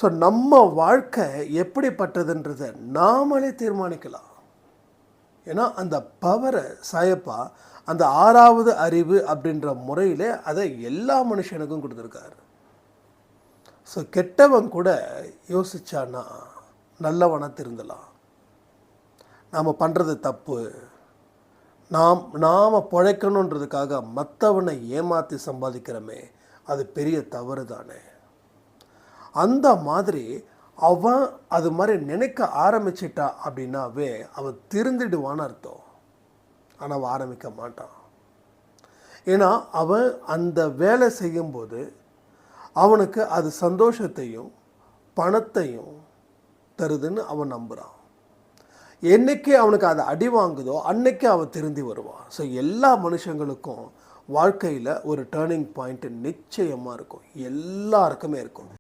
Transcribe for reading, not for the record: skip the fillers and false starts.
So நம்ம வாழ்க்கை எப்படிப்பட்டதுன்றதை நாமளே தீர்மானிக்கலாம். ஏன்னா அந்த பவரை சாயப்பா அந்த 6வது அறிவு அப்படின்ற முறையில் அதை எல்லா மனுஷனுக்கும் கொடுத்துருக்காரு. ஸோ கெட்டவன் கூட யோசிச்சான்னா நல்லவனாக திருந்தலாம். நாம் பண்ணுறது தப்பு, நாம் பிழைக்கணுன்றதுக்காக மற்றவனை ஏமாற்றி சம்பாதிக்கிறோமே, அது பெரிய தவறு தானே. அந்த மாதிரி அவன் அது மாதிரி நினைக்க ஆரம்பிச்சிட்டா அப்படின்னாவே அவன் திருந்திடுவான்னு அர்த்தம். ஆனால் அவன் ஆரம்பிக்க மாட்டான். ஏன்னா அவன் அந்த வேலை செய்யும்போது அவனுக்கு அது சந்தோஷத்தையும் பணத்தையும் தருதுன்னு அவன் நம்புகிறான். என்னைக்கு அவனுக்கு அதை அடி வாங்குதோ அன்னைக்கு அவன் திருந்தி வருவான். ஸோ எல்லா மனுஷங்களுக்கும் வாழ்க்கையில் ஒரு டேர்னிங் பாயிண்ட் நிச்சயமாக இருக்கும், எல்லாருக்குமே இருக்கும்.